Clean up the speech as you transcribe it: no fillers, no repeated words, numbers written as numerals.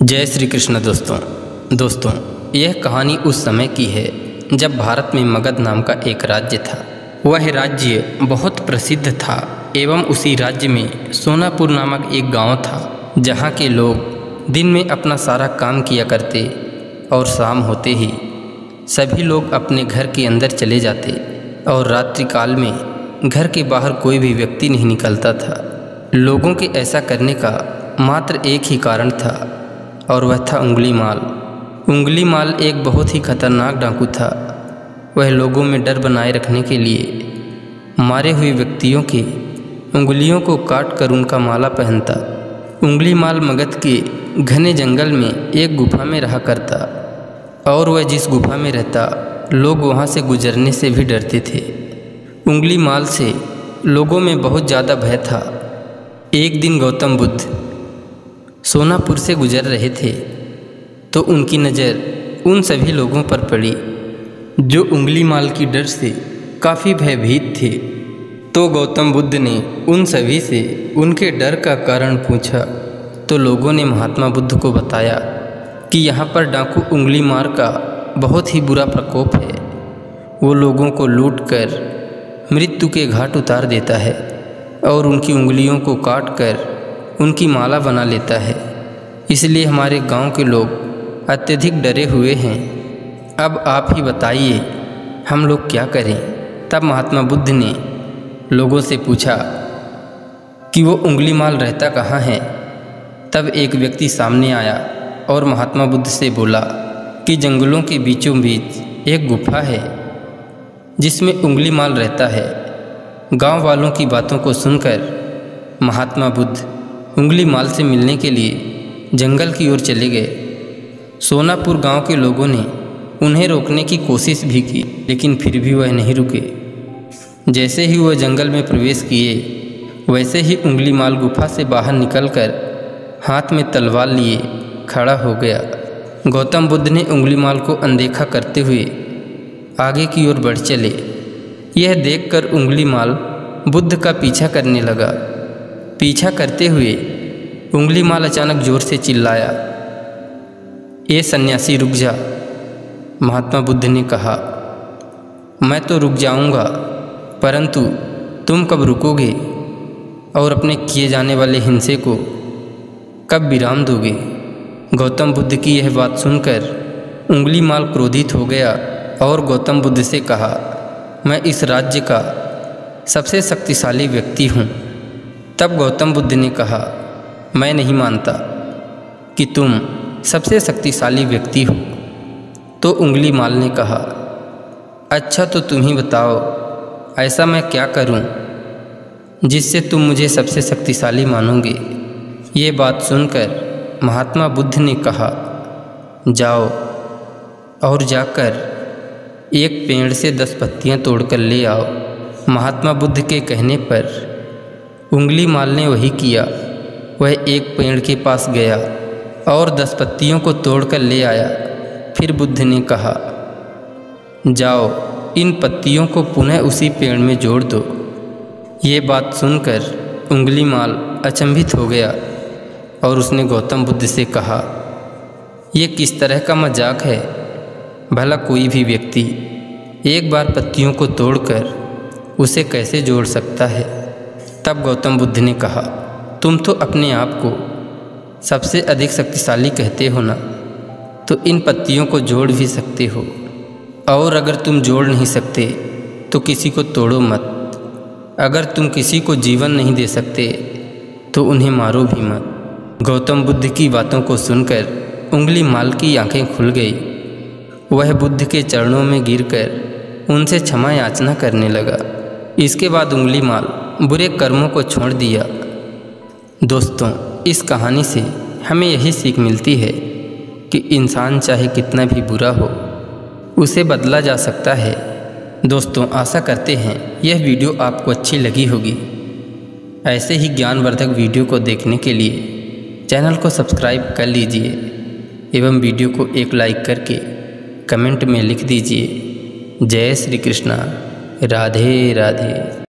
जय श्री कृष्ण। दोस्तों यह कहानी उस समय की है जब भारत में मगध नाम का एक राज्य था। वह राज्य बहुत प्रसिद्ध था एवं उसी राज्य में सोनापुर नामक एक गांव था, जहां के लोग दिन में अपना सारा काम किया करते और शाम होते ही सभी लोग अपने घर के अंदर चले जाते और रात्रि काल में घर के बाहर कोई भी व्यक्ति नहीं निकलता था। लोगों के ऐसा करने का मात्र एक ही कारण था और वह था उंगलीमाल। उंगलीमाल एक बहुत ही खतरनाक डाकू था। वह लोगों में डर बनाए रखने के लिए मारे हुए व्यक्तियों की उंगलियों को काट कर उनका माला पहनता। उंगलीमाल मगध के घने जंगल में एक गुफा में रहा करता और वह जिस गुफा में रहता लोग वहाँ से गुजरने से भी डरते थे। उंगलीमाल से लोगों में बहुत ज़्यादा भय था। एक दिन गौतम बुद्ध सोनापुर से गुजर रहे थे तो उनकी नज़र उन सभी लोगों पर पड़ी जो उंगलीमाल की डर से काफ़ी भयभीत थे। तो गौतम बुद्ध ने उन सभी से उनके डर का कारण पूछा तो लोगों ने महात्मा बुद्ध को बताया कि यहाँ पर डाकू उंगलीमाल का बहुत ही बुरा प्रकोप है। वो लोगों को लूट कर मृत्यु के घाट उतार देता है और उनकी उंगलियों को काट कर उनकी माला बना लेता है। इसलिए हमारे गांव के लोग अत्यधिक डरे हुए हैं। अब आप ही बताइए हम लोग क्या करें। तब महात्मा बुद्ध ने लोगों से पूछा कि वो उंगलीमाल रहता कहाँ है। तब एक व्यक्ति सामने आया और महात्मा बुद्ध से बोला कि जंगलों के बीचों बीच एक गुफा है जिसमें उंगलीमाल रहता है। गांव वालों की बातों को सुनकर महात्मा बुद्ध उंगलीमाल से मिलने के लिए जंगल की ओर चले गए। सोनापुर गांव के लोगों ने उन्हें रोकने की कोशिश भी की, लेकिन फिर भी वह नहीं रुके। जैसे ही वह जंगल में प्रवेश किए वैसे ही उंगलीमाल गुफा से बाहर निकलकर हाथ में तलवार लिए खड़ा हो गया। गौतम बुद्ध ने उंगलीमाल को अनदेखा करते हुए आगे की ओर बढ़ चले। यह देखकर उंगलीमाल बुद्ध का पीछा करने लगा। पीछा करते हुए उंगलीमाल अचानक जोर से चिल्लाया, "ए सन्यासी रुक जा।" महात्मा बुद्ध ने कहा, "मैं तो रुक जाऊंगा, परंतु तुम कब रुकोगे और अपने किए जाने वाले हिंसे को कब विराम दोगे?" गौतम बुद्ध की यह बात सुनकर उंगलीमाल क्रोधित हो गया और गौतम बुद्ध से कहा, "मैं इस राज्य का सबसे शक्तिशाली व्यक्ति हूँ।" तब गौतम बुद्ध ने कहा, "मैं नहीं मानता कि तुम सबसे शक्तिशाली व्यक्ति हो।" तो उंगलीमाल ने कहा, "अच्छा तो तुम ही बताओ, ऐसा मैं क्या करूं जिससे तुम मुझे सबसे शक्तिशाली मानोगे?" ये बात सुनकर महात्मा बुद्ध ने कहा, "जाओ और जाकर एक पेड़ से 10 पत्तियां तोड़कर ले आओ।" महात्मा बुद्ध के कहने पर उंगलीमाल ने वही किया। वह एक पेड़ के पास गया और 10 पत्तियों को तोड़कर ले आया। फिर बुद्ध ने कहा, "जाओ इन पत्तियों को पुनः उसी पेड़ में जोड़ दो।" ये बात सुनकर उंगलीमाल अचंभित हो गया और उसने गौतम बुद्ध से कहा, "ये किस तरह का मजाक है? भला कोई भी व्यक्ति एक बार पत्तियों को तोड़कर उसे कैसे जोड़ सकता है?" तब गौतम बुद्ध ने कहा, "तुम तो अपने आप को सबसे अधिक शक्तिशाली कहते हो ना, तो इन पत्तियों को जोड़ भी सकते हो। और अगर तुम जोड़ नहीं सकते तो किसी को तोड़ो मत। अगर तुम किसी को जीवन नहीं दे सकते तो उन्हें मारो भी मत।" गौतम बुद्ध की बातों को सुनकर उंगलीमाल की आंखें खुल गई। वह बुद्ध के चरणों में गिरकर उनसे क्षमा याचना करने लगा। इसके बाद उंगलीमाल बुरे कर्मों को छोड़ दिया। दोस्तों इस कहानी से हमें यही सीख मिलती है कि इंसान चाहे कितना भी बुरा हो उसे बदला जा सकता है। दोस्तों आशा करते हैं यह वीडियो आपको अच्छी लगी होगी। ऐसे ही ज्ञानवर्धक वीडियो को देखने के लिए चैनल को सब्सक्राइब कर लीजिए एवं वीडियो को एक लाइक करके कमेंट में लिख दीजिए, जय श्री कृष्णा, राधे राधे।